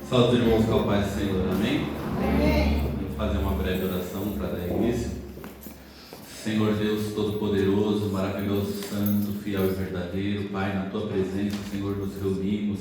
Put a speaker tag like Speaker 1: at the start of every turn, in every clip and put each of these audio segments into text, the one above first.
Speaker 1: Salve, irmãos, com a paz do Senhor, amém?
Speaker 2: Amém.
Speaker 1: Vamos fazer uma breve oração para dar início. Senhor Deus Todo-Poderoso, maravilhoso, santo, fiel e verdadeiro, Pai, na Tua presença, Senhor, nos reunimos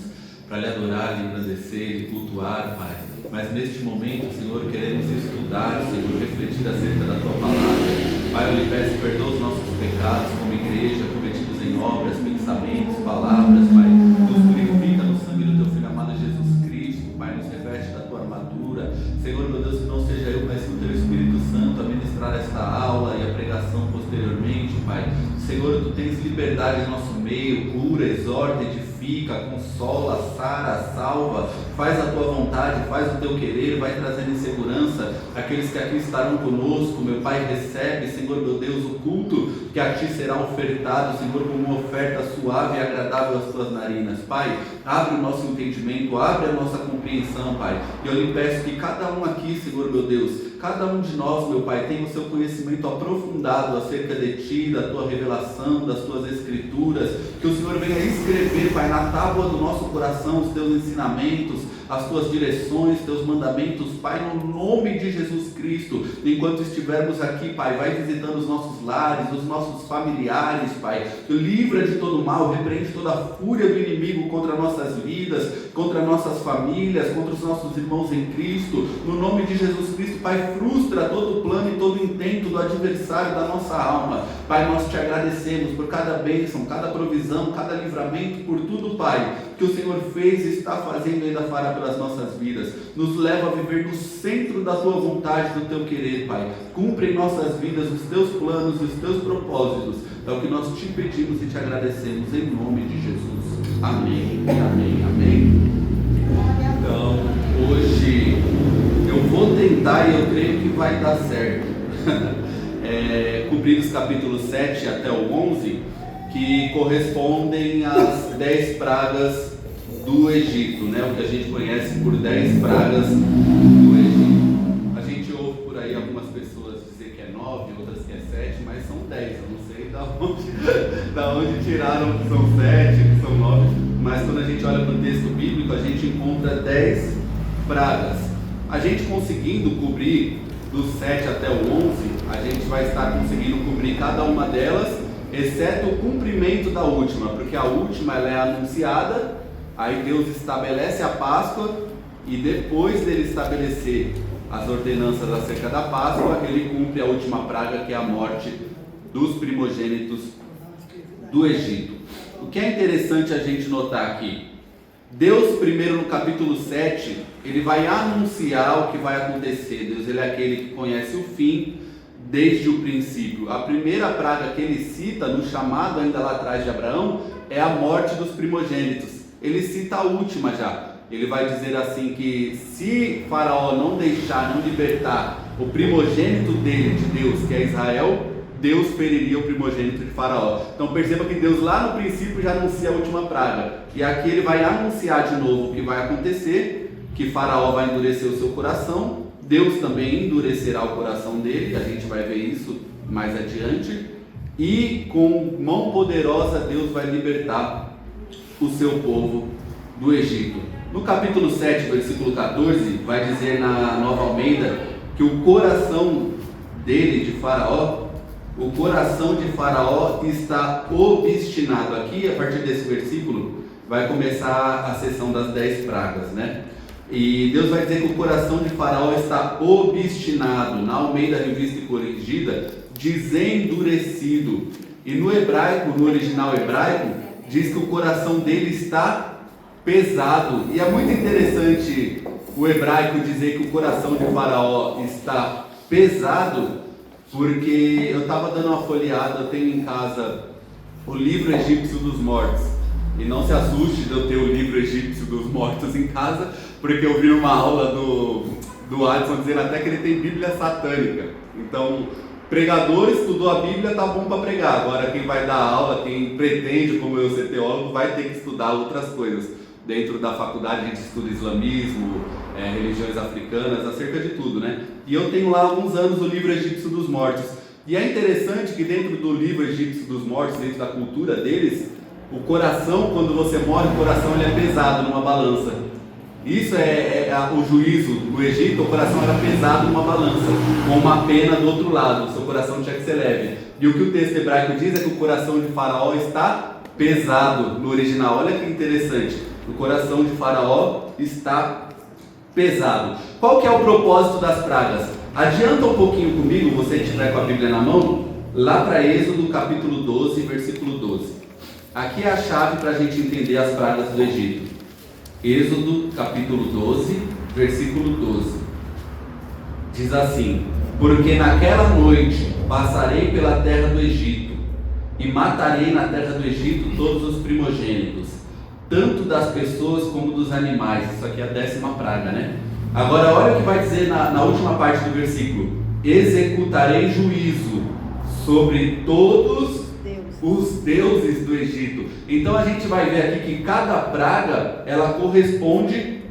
Speaker 1: para Lhe adorar, Lhe engrandecer, Lhe cultuar, Pai. Mas neste momento, Senhor, queremos estudar, Senhor, refletir acerca da Tua palavra. Pai, eu Lhe peço perdão os nossos pecados como igreja, cometidos em obras, pensamentos, palavras, Pai. Nos purifica no sangue do Teu Filho amado Jesus Cristo, Pai, nos reveste da Tua armadura. Senhor, meu Deus, que não seja eu, mas sim o Teu Espírito Santo a ministrar esta aula e a pregação posteriormente, Pai. Senhor, Tu tens liberdade em nosso meio, cura, exorta, edifica, consola, sara, salva, faz a Tua vontade, faz o Teu querer, vai trazendo em segurança aqueles que aqui estarão conosco. Meu Pai, recebe, Senhor, meu Deus, o culto que a Ti será ofertado, Senhor, como uma oferta suave e agradável às Tuas narinas. Pai, abre o nosso entendimento, abre a nossa compreensão, Pai, e eu lhe peço que cada um aqui, Senhor, meu Deus, cada um de nós, meu Pai, tenha o seu conhecimento aprofundado acerca de Ti, da Tua revelação, das Tuas Escrituras, que o Senhor venha escrever, Pai, na tábua do nosso coração os Teus ensinamentos, as Tuas direções, Teus mandamentos, Pai, no nome de Jesus Cristo. Enquanto estivermos aqui, Pai, vai visitando os nossos lares, os nossos familiares, Pai, livra de todo mal, repreende toda a fúria do inimigo contra nossas vidas, contra nossas famílias, contra os nossos irmãos em Cristo, no nome de Jesus Cristo. Pai, frustra todo o plano e todo o intento do adversário da nossa alma. Pai, nós Te agradecemos por cada bênção, cada provisão, cada livramento, por tudo, Pai, que o Senhor fez e está fazendo e ainda fará pelas nossas vidas. Nos leva a viver no centro da Tua vontade, do Teu querer, Pai. Cumpre em nossas vidas os Teus planos e os Teus propósitos. É o que nós Te pedimos e Te agradecemos em nome de Jesus. Amém, amém, amém. Então, hoje eu vou tentar e eu creio que vai dar certo. Cobrir os capítulos 7 até o 11, que correspondem às 10 pragas do Egito, né? O que a gente conhece por 10 pragas do Egito. A gente ouve por aí algumas pessoas dizer que é 9, outras que é 7, mas são 10. Eu não sei da onde tiraram que são 7, que são 9, mas quando a gente olha para o texto bíblico, a gente encontra 10 pragas. A gente conseguindo cobrir dos 7 até o 11, a gente vai estar conseguindo cobrir cada uma delas, exceto o cumprimento da última, porque a última ela é anunciada, aí Deus estabelece a Páscoa, e depois dele estabelecer as ordenanças acerca da Páscoa, ele cumpre a última praga, que é a morte dos primogênitos do Egito. O que é interessante a gente notar aqui, Deus primeiro no capítulo 7, ele vai anunciar o que vai acontecer. Deus, ele é aquele que conhece o fim desde o princípio. A primeira praga que ele cita no chamado ainda lá atrás de Abraão é a morte dos primogênitos. Ele cita a última já. Ele vai dizer assim que se Faraó não deixar, não libertar o primogênito dele, de Deus, que é Israel, Deus feriria o primogênito de Faraó. Então perceba que Deus lá no princípio já anuncia a última praga. E aqui ele vai anunciar de novo o que vai acontecer, que Faraó vai endurecer o seu coração, Deus também endurecerá o coração dele, a gente vai ver isso mais adiante, e com mão poderosa Deus vai libertar o seu povo do Egito. No capítulo 7, versículo 14, vai dizer na Nova Almeida que o coração dele, de Faraó, o coração de Faraó está obstinado. Aqui, a partir desse versículo, vai começar a sessão das 10 pragas, né? E Deus vai dizer que o coração de Faraó está obstinado. Na Almeida Revista e Corrigida, diz endurecido. E no hebraico, no original hebraico, diz que o coração dele está pesado. E é muito interessante o hebraico dizer que o coração de Faraó está pesado, porque eu estava dando uma folheada, eu tenho em casa o livro egípcio dos mortos, e não se assuste de eu ter o livro egípcio dos mortos em casa, porque eu vi uma aula do Adson dizendo até que ele tem Bíblia satânica. Então, pregador estudou a Bíblia, tá bom para pregar. Agora quem vai dar aula, quem pretende, como eu ser teólogo, vai ter que estudar outras coisas. Dentro da faculdade a gente estuda islamismo, religiões africanas, acerca de tudo, né? E eu tenho lá há alguns anos o livro Egípcio dos Mortos. E é interessante que dentro do livro Egípcio dos Mortos, dentro da cultura deles, o coração, quando você morre, o coração ele é pesado numa balança. Isso o juízo do Egito, o coração era pesado numa balança, com uma pena do outro lado, o seu coração tinha que ser leve. E o que o texto hebraico diz é que o coração de Faraó está pesado no original. Olha que interessante, o coração de Faraó está pesado. Qual que é o propósito das pragas? Adianta um pouquinho comigo, você que estiver com a Bíblia na mão, lá para Êxodo capítulo 12, versículo 12. Aqui é a chave para a gente entender as pragas do Egito. Êxodo capítulo 12, versículo 12. Diz assim: porque naquela noite passarei pela terra do Egito, e matarei na terra do Egito todos os primogênitos, tanto das pessoas como dos animais. Isso aqui é a 10ª praga, né? Agora olha o que vai dizer na última parte do versículo: executarei juízo sobre todos os deuses do Egito. Então a gente vai ver aqui que cada praga ela corresponde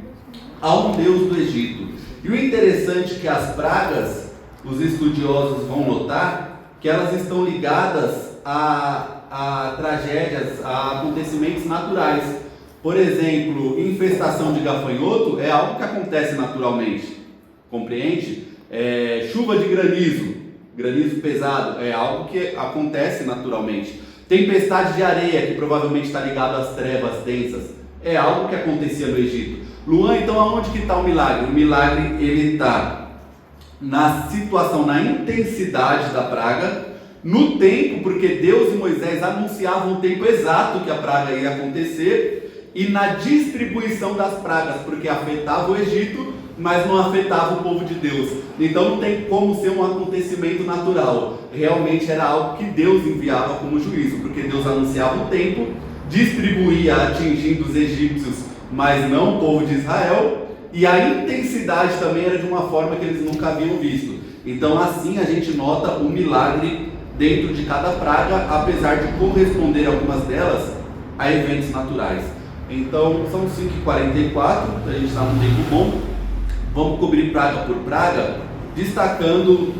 Speaker 1: a um deus do Egito. E o interessante é que as pragas, os estudiosos vão notar que elas estão ligadas a tragédias, a acontecimentos naturais. Por exemplo, infestação de gafanhoto é algo que acontece naturalmente, compreende? Chuva de granizo pesado, é algo que acontece naturalmente. Tempestade de areia, que provavelmente está ligado às trevas densas, é algo que acontecia no Egito. Luan, então aonde que está o milagre? O milagre ele está na situação, na intensidade da praga, no tempo, porque Deus e Moisés anunciavam o tempo exato que a praga ia acontecer, e na distribuição das pragas, porque afetava o Egito, mas não afetava o povo de Deus. Então não tem como ser um acontecimento natural. Realmente era algo que Deus enviava como juízo, porque Deus anunciava o tempo, distribuía atingindo os egípcios, mas não o povo de Israel, e a intensidade também era de uma forma que eles nunca haviam visto. Então assim a gente nota o milagre dentro de cada praga, apesar de corresponder algumas delas a eventos naturais. Então são 5h44, a gente está num tempo bom. Vamos cobrir praga por praga, destacando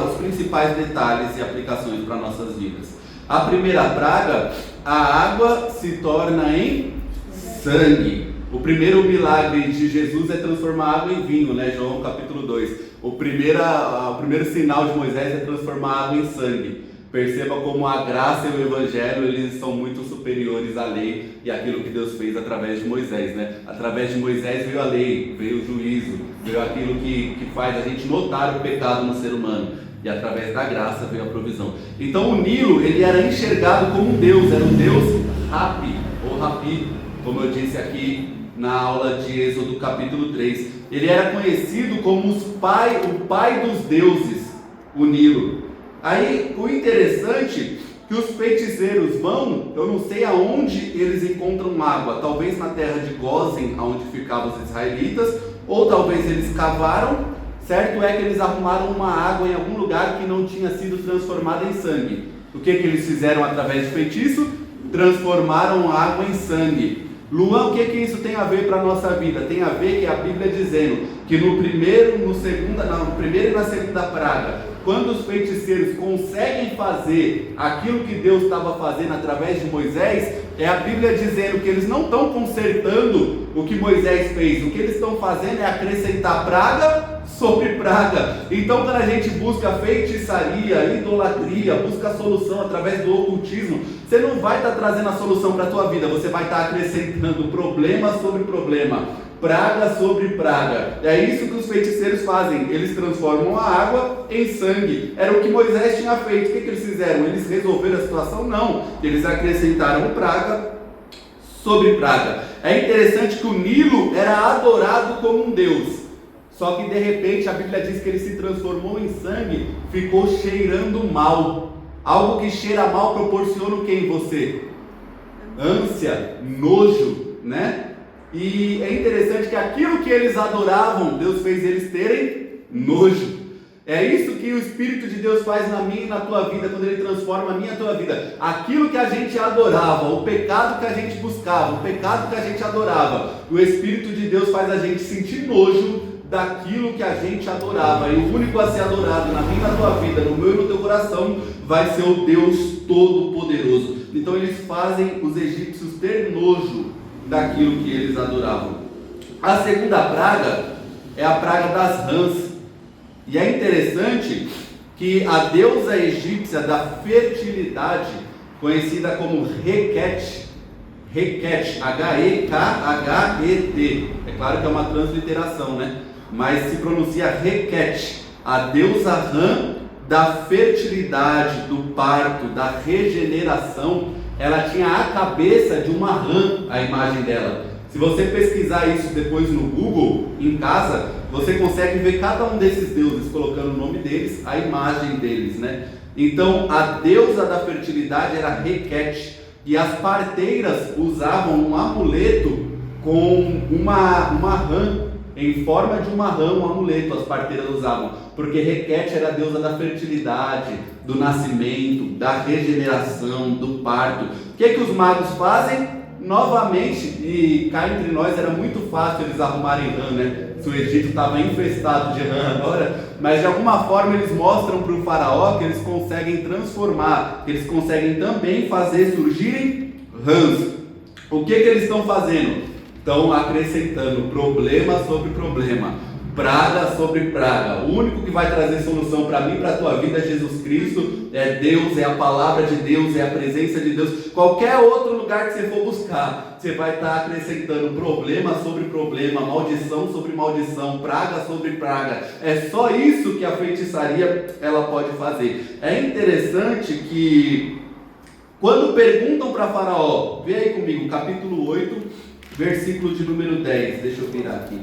Speaker 1: os principais detalhes e aplicações para nossas vidas. A primeira praga, a água se torna em sangue. O primeiro milagre de Jesus é transformar água em vinho, né? João capítulo 2. O primeiro sinal de Moisés é transformar água em sangue. Perceba como a graça e o evangelho eles são muito superiores à lei e àquilo que Deus fez através de Moisés, né? Através de Moisés veio a lei, veio o juízo, veio aquilo que faz a gente notar o pecado no ser humano, e através da graça veio a provisão. Então o Nilo ele era enxergado como um Deus, era um Deus Rapi, ou Rapi, como eu disse aqui na aula de Êxodo capítulo 3. Ele era conhecido como o pai dos deuses, o Nilo. Aí o interessante que os feiticeiros vão, eu não sei aonde eles encontram água, talvez na terra de Gósen, onde ficavam os israelitas, ou talvez eles cavaram. Certo é que eles arrumaram uma água em algum lugar que não tinha sido transformada em sangue. O que eles fizeram através de feitiço? Transformaram a água em sangue. Luan, o que isso tem a ver para a nossa vida? Tem a ver que a Bíblia dizendo que no primeiro e na segunda praga, quando os feiticeiros conseguem fazer aquilo que Deus estava fazendo através de Moisés, é a Bíblia dizendo que eles não estão consertando o que Moisés fez. O que eles estão fazendo é acrescentar praga sobre praga. Então quando a gente busca feitiçaria, idolatria, busca a solução através do ocultismo, você não vai estar trazendo a solução para a tua vida, você vai estar acrescentando problema sobre problema, praga sobre praga. É isso que os feiticeiros fazem, eles transformam a água em sangue. Era o que Moisés tinha feito. O que eles fizeram? Eles resolveram a situação? Não, eles acrescentaram praga sobre praga. É interessante que o Nilo era adorado como um deus, só que de repente a Bíblia diz que ele se transformou em sangue, ficou cheirando mal. Algo que cheira mal proporciona o que em você? Ânsia, nojo, né? E é interessante que aquilo que eles adoravam, Deus fez eles terem nojo. É isso que o Espírito de Deus faz na minha e na tua vida, quando Ele transforma a minha e a tua vida. Aquilo que a gente adorava, o pecado que a gente buscava, o pecado que a gente adorava, o Espírito de Deus faz a gente sentir nojo daquilo que a gente adorava. E o único a ser adorado na minha e na tua vida, no meu e no teu coração, vai ser o Deus Todo-Poderoso. Então eles fazem os egípcios ter nojo daquilo que eles adoravam. A segunda praga é a praga das rãs. E é interessante que a deusa egípcia da fertilidade, conhecida como Requete, H-E-K-H-E-T, é claro que é uma transliteração, né? Mas se pronuncia Requete, a deusa rã da fertilidade, do parto, da regeneração. Ela tinha a cabeça de uma rã, a imagem dela. Se você pesquisar isso depois no Google, em casa, você consegue ver cada um desses deuses, colocando o nome deles, a imagem deles, né? Então, a deusa da fertilidade era Requete, e as parteiras usavam um amuleto com uma rã, em forma de uma rã, um amuleto, as parteiras usavam, porque Requete era a deusa da fertilidade, do nascimento, da regeneração, do parto. O que os magos fazem? Novamente, e cá entre nós era muito fácil eles arrumarem rã, né? Se o Egito estava infestado de rã agora, mas de alguma forma eles mostram para o faraó que eles conseguem transformar, que eles conseguem também fazer surgirem rãs. O que eles estão fazendo? Estão acrescentando problema sobre problema, praga sobre praga. O único que vai trazer solução para mim e para a tua vida é Jesus Cristo, é Deus, é a palavra de Deus, é a presença de Deus. Qualquer outro lugar que você for buscar, você vai estar acrescentando problema sobre problema, maldição sobre maldição, praga sobre praga. É só isso que a feitiçaria ela pode fazer. É interessante que quando perguntam para Faraó, vê aí comigo, capítulo 8, versículo de número 10, deixa eu virar aqui.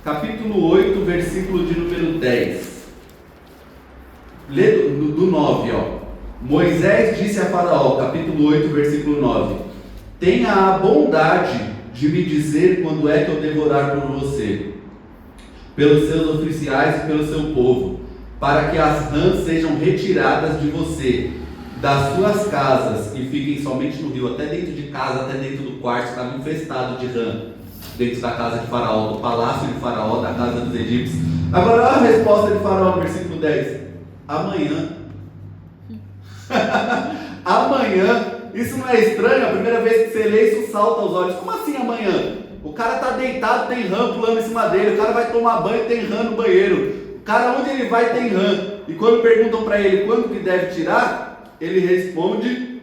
Speaker 1: Capítulo 8, versículo de número 10. Lê do 9, ó. Moisés disse a Faraó, capítulo 8, versículo 9: tenha a bondade de me dizer quando é que eu devorar por você, pelos seus oficiais e pelo seu povo, para que as rãs sejam retiradas de você, das suas casas, e fiquem somente no rio. Até dentro de casa, até dentro do quarto, estava infestado de rã, dentro da casa de Faraó, do palácio de Faraó, da casa dos egípcios. Agora olha a resposta de Faraó no versículo 10: amanhã. Amanhã. Isso não é estranho? A primeira vez que você lê isso salta aos olhos. Como assim amanhã? O cara está deitado, tem rã pulando em cima dele. O cara vai tomar banho, tem rã no banheiro. O cara, onde ele vai, tem rã. E quando perguntam para ele quando que deve tirar, ele responde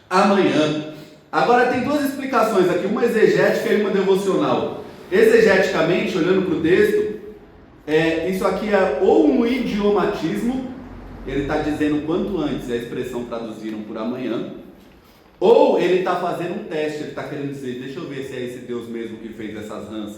Speaker 1: amanhã. Agora tem duas explicações aqui, uma exegética e uma devocional. Exegeticamente, olhando para o texto, isso aqui é ou um idiomatismo, ele está dizendo quanto antes, a expressão traduziram por amanhã, ou ele está fazendo um teste, ele está querendo dizer, deixa eu ver se é esse Deus mesmo que fez essas rãs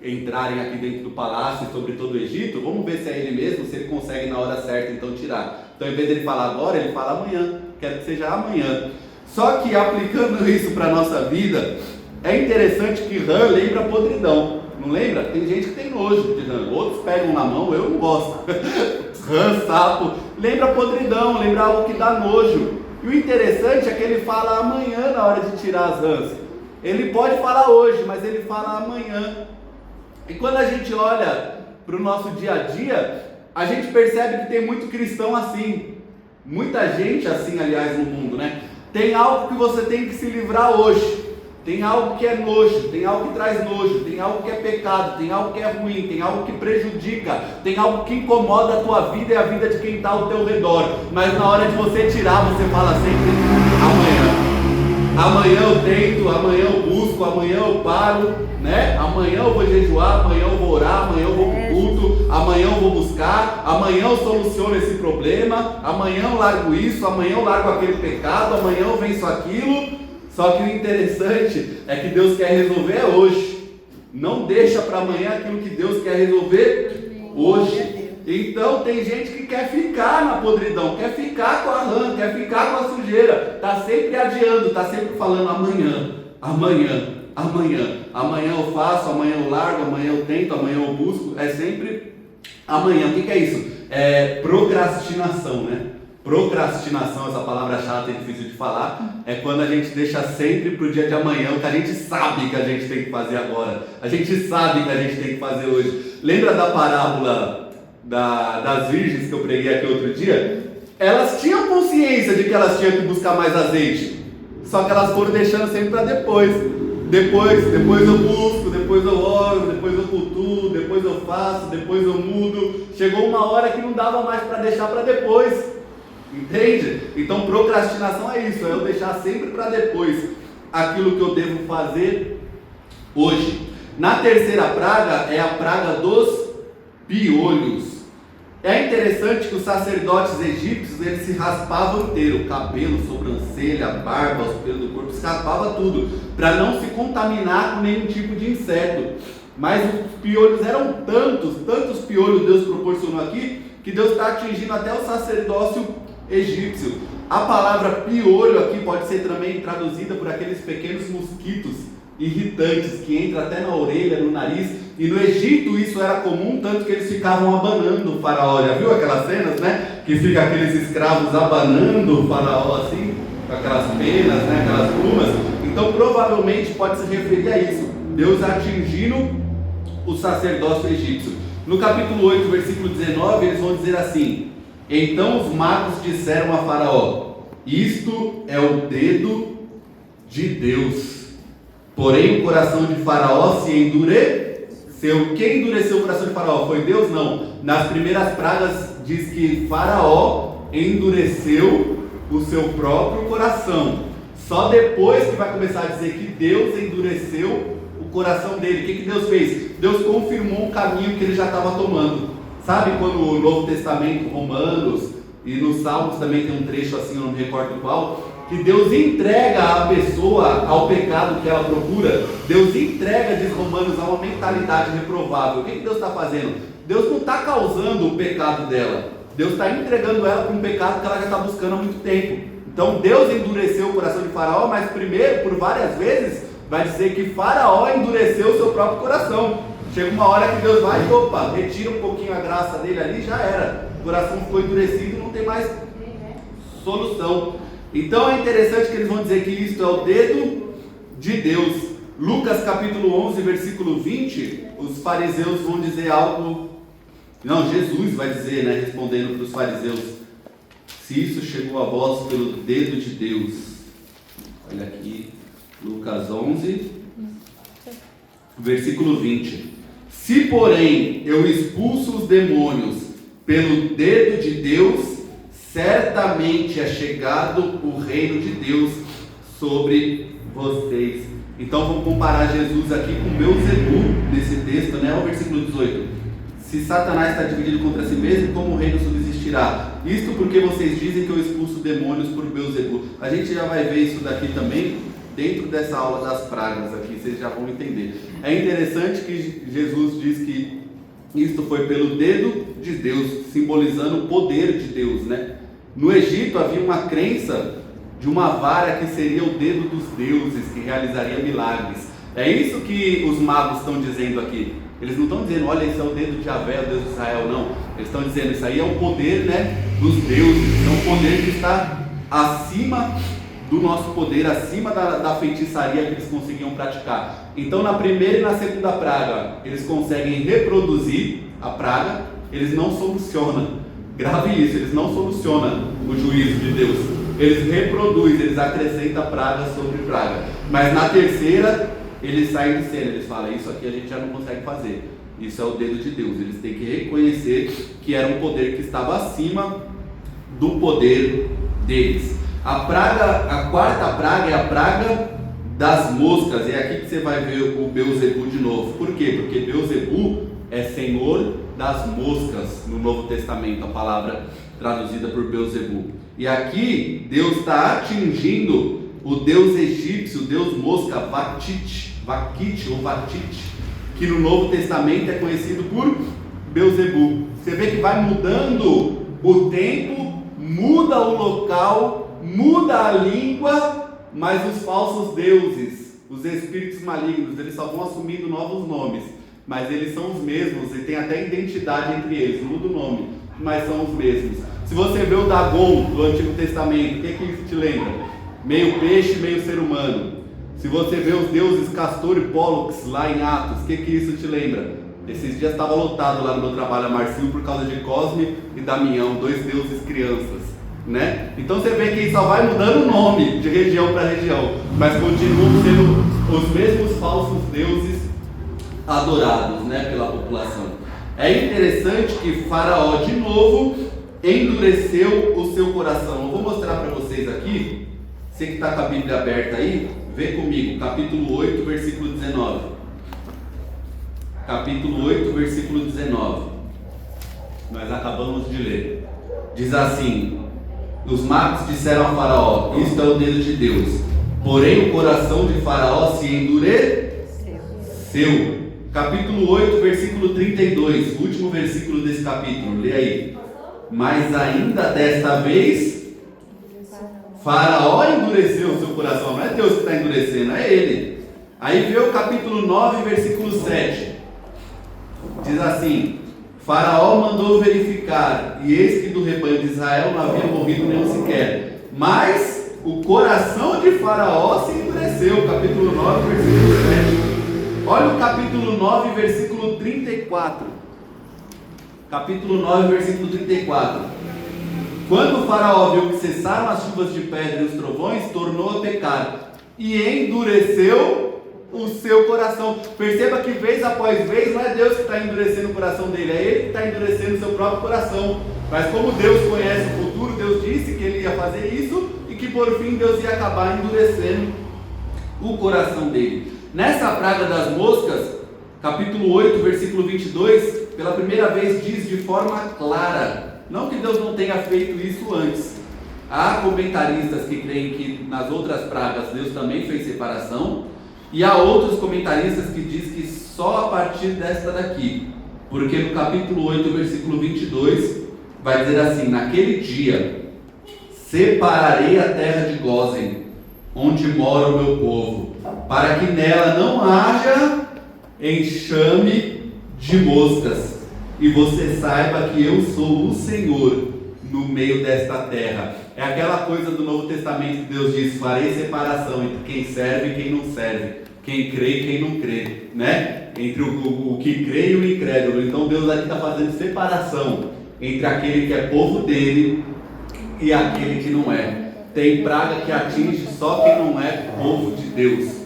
Speaker 1: entrarem aqui dentro do palácio e sobre todo o Egito, vamos ver se é ele mesmo, se ele consegue na hora certa então tirar. Então em vez de ele falar agora, ele fala amanhã, quero que seja amanhã. Só que aplicando isso para a nossa vida, é interessante que rã lembra podridão, não lembra? Tem gente que tem nojo de rã, outros pegam na mão, eu não gosto. Rã, sapo, lembra podridão, lembra algo que dá nojo. E o interessante é que ele fala amanhã na hora de tirar as rãs. Ele pode falar hoje, mas ele fala amanhã. E quando a gente olha para o nosso dia a dia, a gente percebe que tem muito cristão assim. Muita gente assim, aliás, no mundo, né? Tem algo que você tem que se livrar hoje. Tem algo que é nojo, tem algo que traz nojo, tem algo que é pecado, tem algo que é ruim, tem algo que prejudica, tem algo que incomoda a tua vida e a vida de quem está ao teu redor. Mas na hora de você tirar, você fala sempre amanhã. Amanhã eu tento, amanhã eu busco, amanhã eu paro, né? Amanhã eu vou jejuar, amanhã eu vou orar, amanhã eu vou pro culto, amanhã eu vou buscar, amanhã eu soluciono esse problema, amanhã eu largo isso, amanhã eu largo aquele pecado, amanhã eu venço aquilo. Só que o interessante é que Deus quer resolver hoje. Não deixa para amanhã aquilo que Deus quer resolver hoje. Então tem gente que quer ficar na podridão, quer ficar com a rã, quer ficar com a sujeira. Está sempre adiando, está sempre falando amanhã, amanhã, amanhã. Amanhã eu faço, amanhã eu largo, amanhã eu tento, amanhã eu busco. É sempre Amanhã, o que é isso? É procrastinação, né? Procrastinação, essa palavra chata e difícil de falar, é quando a gente deixa sempre para o dia de amanhã o que a gente sabe que a gente tem que fazer agora, a gente sabe que a gente tem que fazer hoje. Lembra da parábola das virgens que eu preguei aqui outro dia? Elas tinham consciência de que elas tinham que buscar mais azeite, só que elas foram deixando sempre para depois eu busco, depois eu oro, depois eu cultuo, depois eu faço, depois eu mudo. Chegou uma hora que não dava mais para deixar para depois, entende? Então procrastinação é isso, é eu deixar sempre para depois aquilo que eu devo fazer hoje. Na terceira praga é a praga dos piolhos. É interessante que os sacerdotes egípcios, eles se raspavam inteiro, cabelo, sobrancelha, barba, os pelos do corpo, se raspava tudo, para não se contaminar com nenhum tipo de inseto. Mas os piolhos eram tantos piolhos Deus proporcionou aqui, que Deus está atingindo até o sacerdócio egípcio. A palavra piolho aqui pode ser também traduzida por aqueles pequenos mosquitos irritantes que entram até na orelha, no nariz, e no Egito isso era comum, tanto que eles ficavam abanando o faraó. Já viu aquelas cenas, né? Que fica aqueles escravos abanando o faraó assim, com aquelas penas, né? Aquelas plumas. Então provavelmente pode se referir a isso, Deus atingindo o sacerdócio egípcio. No capítulo 8, versículo 19, eles vão dizer assim: então os magos disseram a faraó, isto é o dedo de Deus. Porém o coração de faraó se endureceu. Quem endureceu o coração de faraó? Foi Deus? Não. Nas primeiras pragas diz que faraó endureceu o seu próprio coração. Só depois que vai começar a dizer que Deus endureceu o coração dele. O que Deus fez? Deus confirmou um caminho que ele já estava tomando. Sabe quando o Novo Testamento, Romanos e nos Salmos também tem um trecho assim, eu não me recordo qual, que Deus entrega a pessoa ao pecado que ela procura. Deus entrega, diz Romanos, a uma mentalidade reprovável. O que Deus está fazendo? Deus não está causando o pecado dela, Deus está entregando ela para um pecado que ela já está buscando há muito tempo. Então Deus endureceu o coração de Faraó, mas primeiro, por várias vezes, vai dizer que Faraó endureceu o seu próprio coração. Chega uma hora que Deus vai e opa, retira um pouquinho a graça dele ali, já era. O coração ficou endurecido e não tem mais solução. Então é interessante que eles vão dizer que isto é o dedo de Deus. Lucas capítulo 11, versículo 20, os fariseus vão dizer algo, não, Jesus vai dizer, né, respondendo para os fariseus, se isso chegou a vós pelo dedo de Deus. Olha aqui, Lucas 11, versículo 20. Se porém eu expulso os demônios pelo dedo de Deus, certamente é chegado o reino de Deus sobre vocês. Então vamos comparar Jesus aqui com Beelzebu nesse texto, né? O versículo 18. Se Satanás está dividido contra si mesmo, como o reino subsistirá? Isto porque vocês dizem que eu expulso demônios por Beelzebu. A gente já vai ver isso daqui também, dentro dessa aula das pragas aqui, vocês já vão entender. É interessante que Jesus diz que isto foi pelo dedo de Deus, simbolizando o poder de Deus, né? No Egito havia uma crença de uma vara que seria o dedo dos deuses, que realizaria milagres. É isso que os magos estão dizendo aqui. Eles não estão dizendo, olha, esse é o dedo de Javé, o Deus de Israel, não. Eles estão dizendo, isso aí é o poder, né, dos deuses. É um poder que está acima do nosso poder, acima da feitiçaria que eles conseguiam praticar. Então na primeira e na segunda praga, eles conseguem reproduzir a praga, eles não solucionam. Grave isso, eles não solucionam o juízo de Deus. Eles reproduzem, eles acrescentam praga sobre praga. Mas na terceira, eles saem de cena, eles falam, isso aqui a gente já não consegue fazer. Isso é o dedo de Deus. Eles têm que reconhecer que era um poder que estava acima do poder deles. A quarta praga é a praga das moscas. É aqui que você vai ver o Beelzebu de novo. Por quê? Porque Beelzebu é senhor das moscas no Novo Testamento, a palavra traduzida por Beelzebu. E aqui Deus está atingindo o deus egípcio, o deus mosca, Vakit ou Vatit, que no Novo Testamento é conhecido por Beelzebu. Você vê que vai mudando o tempo, muda o local, muda a língua, mas os falsos deuses, os espíritos malignos, eles só vão assumindo novos nomes. mas eles são os mesmos, e tem até identidade entre eles, muda o nome, mas são os mesmos. Se você vê o Dagon do Antigo Testamento, o que isso te lembra? Meio peixe, meio ser humano. Se você vê os deuses Castor e Pólux lá em Atos, o que isso te lembra? Esses dias estava lotado lá no meu trabalho a Marcio por causa de Cosme e Damião, dois deuses crianças, né? Então você vê que só vai mudando o nome de região para região, mas continuam sendo os mesmos falsos deuses adorados, né, pela população. É interessante que Faraó de novo endureceu o seu coração. Eu vou mostrar para vocês aqui. Você que está com a Bíblia aberta aí, vê comigo, capítulo 8, versículo 19. Capítulo 8, versículo 19. Nós acabamos de ler. Diz assim: os magos disseram a Faraó: isto é o dedo de Deus. Porém o coração de Faraó se endureceu. Capítulo 8, versículo 32. O último versículo desse capítulo. Lê aí. Mas ainda desta vez Faraó endureceu o seu coração. Não é Deus que está endurecendo, é ele. Aí vê o capítulo 9, versículo 7. Diz assim: Faraó mandou verificar, e eis que do rebanho de Israel não havia morrido nenhum sequer. Mas o coração de Faraó se endureceu. Capítulo 9, versículo 7. Olha o capítulo 9, versículo 34. Capítulo 9, versículo 34. Quando o Faraó viu que cessaram as chuvas de pedra e os trovões, tornou a pecar e endureceu o seu coração. Perceba que vez após vez não é Deus que está endurecendo o coração dele, é ele que está endurecendo o seu próprio coração. Mas como Deus conhece o futuro, Deus disse que ele ia fazer isso e que por fim Deus ia acabar endurecendo o coração dele. Nessa praga das moscas, capítulo 8, versículo 22, pela primeira vez diz de forma clara, não que Deus não tenha feito isso antes. Há comentaristas que creem que nas outras pragas Deus também fez separação, e há outros comentaristas que dizem que só a partir desta daqui, porque no capítulo 8, versículo 22, vai dizer assim: naquele dia separarei a terra de Gósen, onde mora o meu povo, para que nela não haja enxame de moscas, e você saiba que eu sou o Senhor no meio desta terra. É aquela coisa do Novo Testamento que Deus diz: farei separação entre quem serve e quem não serve, quem crê e quem não crê, né? Entre o que crê e o incrédulo. Então Deus aqui está fazendo separação entre aquele que é povo dele e aquele que não é. Tem praga que atinge só quem não é povo de Deus.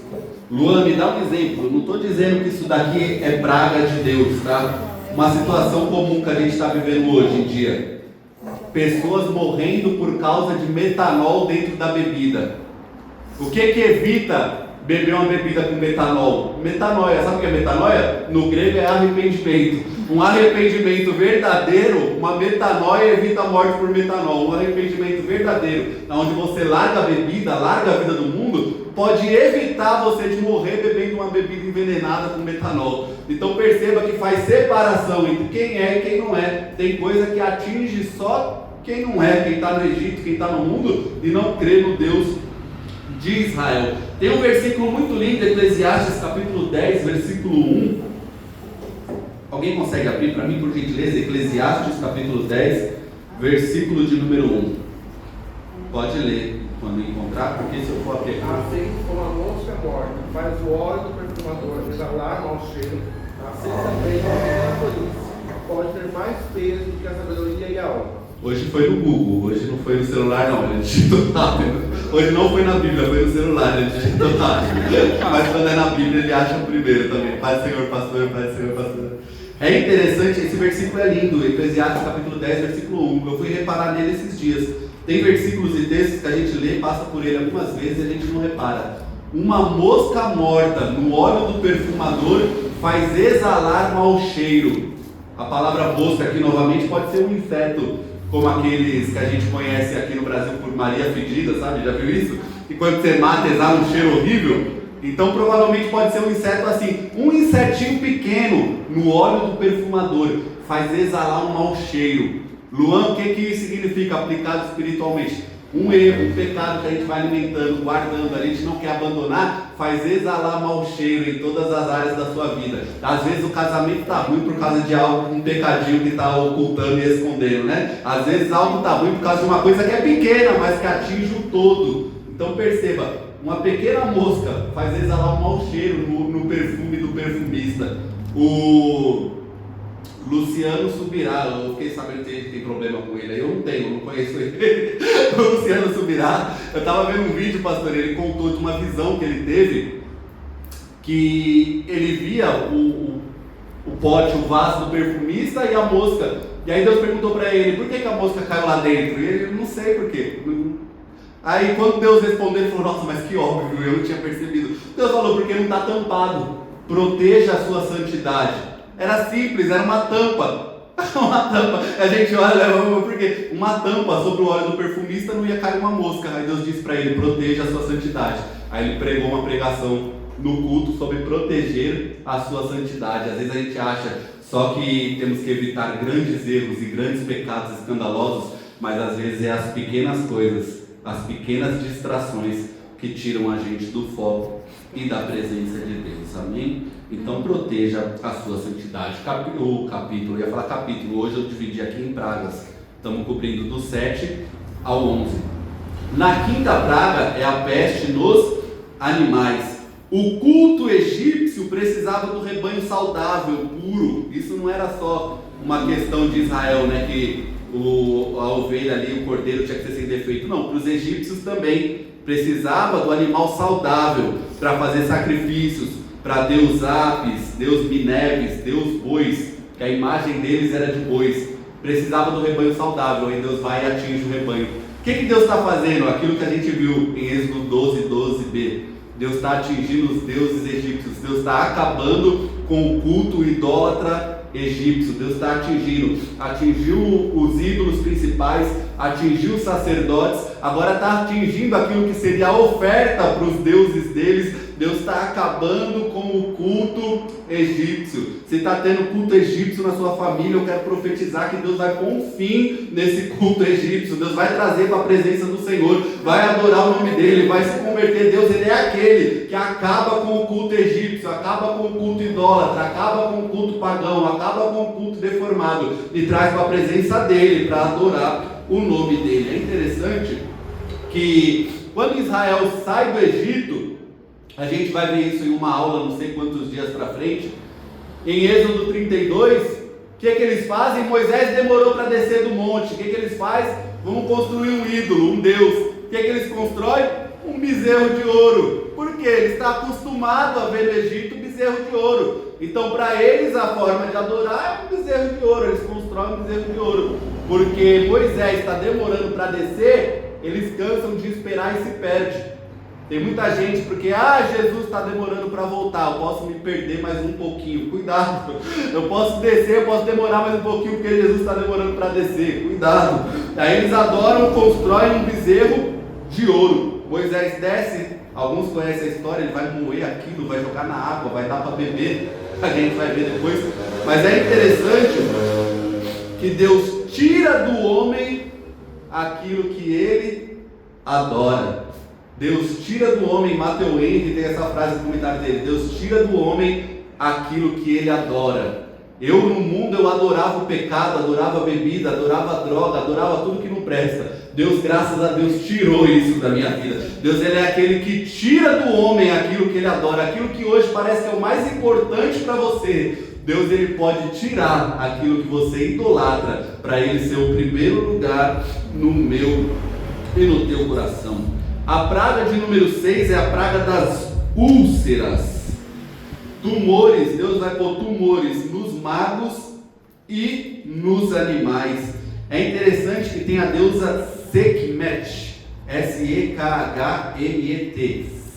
Speaker 1: Luan, me dá um exemplo. Eu não estou dizendo que isso daqui é praga de Deus, tá? Uma situação comum que a gente está vivendo hoje em dia: pessoas morrendo por causa de metanol dentro da bebida. O que evita beber uma bebida com metanol? Metanoia. Sabe o que é metanoia? No grego é arrependimento. Um arrependimento verdadeiro, uma metanoia evita a morte por metanol. Um arrependimento verdadeiro, onde você larga a bebida, larga a vida do mundo, pode evitar você de morrer bebendo uma bebida envenenada com metanol. Então perceba que faz separação entre quem é e quem não é. Tem coisa que atinge só quem não é, quem está no Egito, quem está no mundo e não crê no Deus de Israel. Tem um versículo muito lindo, Eclesiastes capítulo 10, versículo 1. Alguém consegue abrir para mim, por gentileza? Eclesiastes capítulo 10, versículo de número 1. Pode ler quando encontrar, porque se eu for abrir...
Speaker 2: Assim como a mosca morta faz o óleo do perfumador exalar mau cheiro, assim também a tolice pode ter mais peso do que a sabedoria e a honra.
Speaker 1: Hoje foi no Google, hoje não foi no celular não, ele digitou rápido. Hoje não foi na Bíblia, foi no celular, ele digitou rápido. Mas quando é na Bíblia ele acha o primeiro também. Pai do Senhor, pastor, Pai do Senhor, pastor. É interessante, esse versículo é lindo, Eclesiastes capítulo 10, versículo 1. Eu fui reparar nele esses dias. Tem versículos e textos que a gente lê, passa por ele algumas vezes e a gente não repara. Uma mosca morta no óleo do perfumador faz exalar mau cheiro. A palavra mosca aqui novamente pode ser um inseto, como aqueles que a gente conhece aqui no Brasil por Maria Fedida, sabe? Já viu isso? E quando você mata, exala um cheiro horrível. Então provavelmente pode ser um inseto assim, um insetinho pequeno no óleo do perfumador faz exalar um mau cheiro. Luan, o que isso significa aplicado espiritualmente? um erro, um pecado que a gente vai alimentando, guardando, a gente não quer abandonar, faz exalar mau cheiro em todas as áreas da sua vida. Às vezes o casamento está ruim por causa de algo, um pecadinho que está ocultando e escondendo, né? Às vezes algo está ruim por causa de uma coisa que é pequena, mas que atinge o todo. Então perceba, uma pequena mosca faz exalar um mau cheiro no perfume do perfumista. O Luciano Subirá, eu fiquei sabendo que tem problema com ele, eu não tenho, não conheço ele. O Luciano Subirá, eu estava vendo um vídeo, pastor, ele contou de uma visão que ele teve, que ele via o pote, o vaso do perfumista e a mosca, e aí Deus perguntou para ele, por que a mosca caiu lá dentro? E ele, não sei por quê. Aí quando Deus respondeu, ele falou, nossa, mas que óbvio, eu não tinha percebido. Deus falou, porque não está tampado, proteja a sua santidade. Era simples, era uma tampa. Uma tampa. A gente olha, porque uma tampa sobre o óleo do perfumista não ia cair uma mosca. Aí Deus disse para ele, proteja a sua santidade. Aí ele pregou uma pregação no culto sobre proteger a sua santidade. Às vezes a gente acha só que temos que evitar grandes erros e grandes pecados escandalosos, mas às vezes é as pequenas coisas, as pequenas distrações que tiram a gente do foco e da presença de Deus, amém? Então proteja a sua santidade. O capítulo, eu ia falar capítulo, hoje eu dividi aqui em pragas, estamos cobrindo do 7 ao 11. Na quinta praga é a peste nos animais. O culto egípcio precisava do rebanho saudável, puro. Isso não era só uma questão de Israel, né, que a ovelha ali, o cordeiro tinha que ser sem defeito. Não, para os egípcios também precisava do animal saudável para fazer sacrifícios para Deus Apis, Deus Mineves, Deus Bois, que a imagem deles era de bois. Precisava do rebanho saudável, aí Deus vai e atinge o rebanho. O que Deus está fazendo? Aquilo que a gente viu em Êxodo 12:12b. Deus está atingindo os deuses egípcios, Deus está acabando com o culto idólatra egípcio. Deus está atingiu os ídolos principais, atingiu os sacerdotes, agora está atingindo aquilo que seria a oferta para os deuses deles. Deus está acabando com o culto egípcio. Se está tendo culto egípcio na sua família, eu quero profetizar que Deus vai pôr um fim nesse culto egípcio. Deus vai trazer para a presença do Senhor, vai adorar o nome dele, vai se converter. Deus, ele é aquele que acaba com o culto egípcio, acaba com o culto idólatra, acaba com o culto pagão, acaba com o culto deformado e traz para a presença dele, para adorar o nome dele. É interessante que quando Israel sai do Egito, a gente vai ver isso em uma aula, não sei quantos dias para frente, em Êxodo 32, o que eles fazem? Moisés demorou para descer do monte, o que eles fazem? Vamos construir um ídolo, um Deus. O que eles constroem? Um bezerro de ouro. Por quê? Ele está acostumado a ver no Egito bezerro de ouro. Então para eles a forma de adorar é um bezerro de ouro, eles constroem um bezerro de ouro. Porque Moisés está demorando para descer, eles cansam de esperar e se perdem. Tem muita gente porque, Jesus está demorando para voltar, eu posso me perder mais um pouquinho, cuidado, eu posso descer, eu posso demorar mais um pouquinho porque Jesus está demorando para descer, cuidado. Aí eles adoram, constroem um bezerro de ouro. Moisés desce, alguns conhecem a história, ele vai moer aquilo, vai jogar na água, vai dar para beber, a gente vai ver depois. Mas é interessante que Deus tira do homem aquilo que ele adora. Deus tira do homem, Matthew Henry tem essa frase no comentário dele, Deus tira do homem aquilo que ele adora. Eu no mundo eu adorava o pecado, adorava a bebida, adorava a droga, adorava tudo que não presta. Deus, graças a Deus, tirou isso da minha vida. Deus, ele é aquele que tira do homem aquilo que ele adora, aquilo que hoje parece que é o mais importante para você. Deus, ele pode tirar aquilo que você idolatra, para ele ser o primeiro lugar no meu e no teu coração. A praga de número 6 é a praga das úlceras. Tumores, Deus vai pôr tumores nos magos e nos animais. É interessante que tem a deusa Sekhmet, S-E-K-H-M-E-T,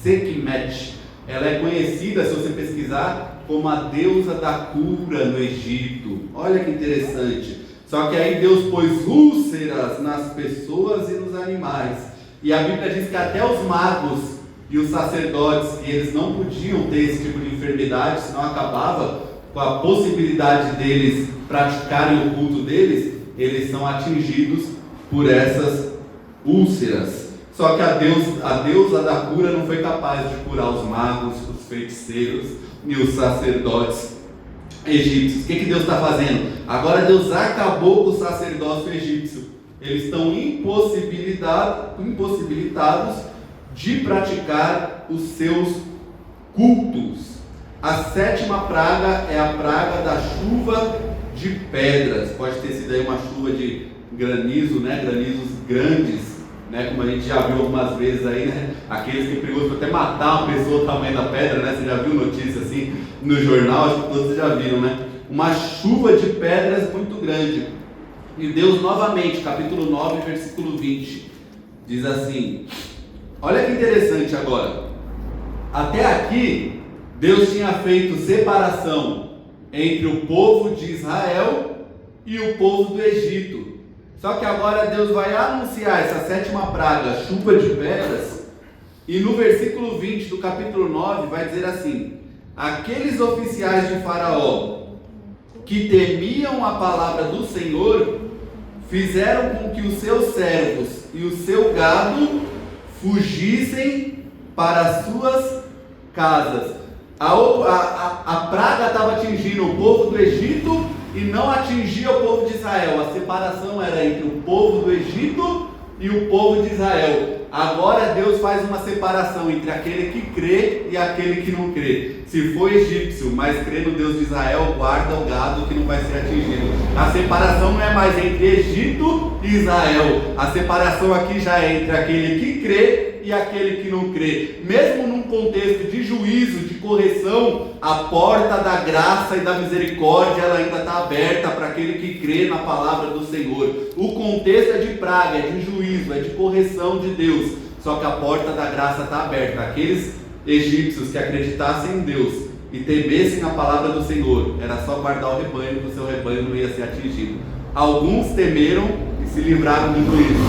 Speaker 1: Sekhmet. Ela é conhecida, se você pesquisar, como a deusa da cura no Egito. Olha que interessante. Só que aí Deus pôs úlceras nas pessoas e nos animais. E a Bíblia diz que até os magos e os sacerdotes, eles não podiam ter esse tipo de enfermidade, senão acabava com a possibilidade deles praticarem o culto deles. Eles são atingidos por essas úlceras. Só que a deusa da cura não foi capaz de curar os magos, os feiticeiros e os sacerdotes egípcios. O que Deus está fazendo? Agora Deus acabou com o sacerdócio egípcio. Eles estão impossibilitados de praticar os seus cultos. A 7ª praga é a praga da chuva de pedras. Pode ter sido aí uma chuva de granizo, né? Granizos grandes, né? Como a gente já viu algumas vezes aí, né? Aqueles que é perigoso até matar uma pessoa do tamanho da pedra, né? Você já viu notícia assim no jornal? Acho que todos já viram, né? Uma chuva de pedras muito grande. E Deus novamente, capítulo 9, versículo 20, diz assim: olha que interessante agora. Até aqui, Deus tinha feito separação entre o povo de Israel e o povo do Egito. Só que agora Deus vai anunciar essa 7ª praga, chuva de pedras, e no versículo 20 do capítulo 9 vai dizer assim: aqueles oficiais de Faraó que temiam a palavra do Senhor fizeram com que os seus servos e o seu gado fugissem para as suas casas. A praga estava atingindo o povo do Egito e não atingia o povo de Israel. A separação era entre o povo do Egito e o povo de Israel. Agora Deus faz uma separação entre aquele que crê e aquele que não crê. Se for egípcio, mas crê no Deus de Israel, guarda o gado que não vai ser atingido. A separação não é mais entre Egito e Israel. A separação aqui já é entre aquele que crê e aquele que não crê. Mesmo num contexto de juízo, de correção, a porta da graça e da misericórdia ela ainda está aberta para aquele que crê na palavra do Senhor. O contexto é de praga, é de juízo, é de correção de Deus. Só que a porta da graça está aberta. Aqueles egípcios que acreditassem em Deus e temessem a palavra do Senhor, era só guardar o rebanho, que o seu rebanho não ia ser atingido. Alguns temeram e se livraram do juízo,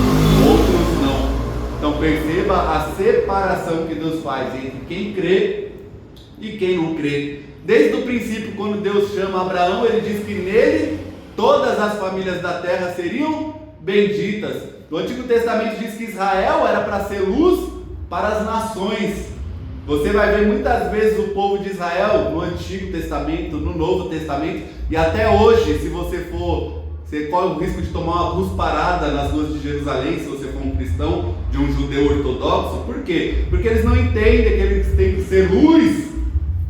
Speaker 1: outros não. Então perceba a separação que Deus faz entre quem crê e quem não crê. Desde o princípio, quando Deus chama Abraão, ele diz que nele todas as famílias da terra seriam benditas. No Antigo Testamento diz que Israel era para ser luz para as nações. Você vai ver muitas vezes o povo de Israel no Antigo Testamento, no Novo Testamento, e até hoje, se você for, você corre o risco de tomar uma cusparada nas ruas de Jerusalém, se você for um cristão, de um judeu ortodoxo. Por quê? Porque eles não entendem que eles têm que ser luz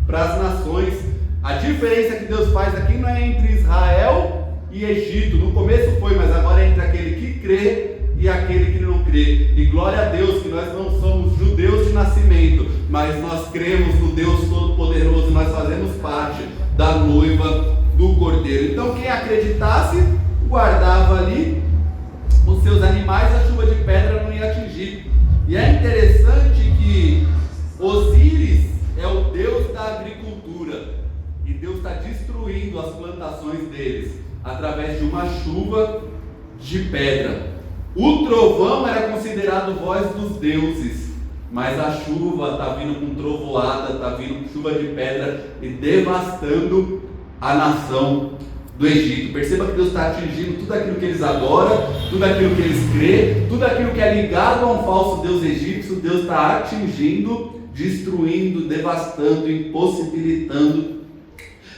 Speaker 1: para as nações. A diferença que Deus faz aqui não é entre Israel e Egito. No começo foi, mas agora é entre aquele que crê e aquele que não crê. E glória a Deus que nós não somos judeus de nascimento, mas nós cremos no Deus Todo-Poderoso. Nós fazemos parte da noiva do Cordeiro. Então quem acreditasse, guardava ali os seus animais, a chuva de pedra não ia atingir. E é interessante que Osíris é o Deus da agricultura, e Deus está destruindo as plantações deles através de uma chuva de pedra. O trovão era considerado voz dos deuses, mas a chuva está vindo com trovoada, está vindo com chuva de pedra e devastando a nação do Egito. Perceba que Deus está atingindo tudo aquilo que eles adoram, tudo aquilo que eles creem, tudo aquilo que é ligado a um falso Deus egípcio. Deus está atingindo, destruindo, devastando, impossibilitando.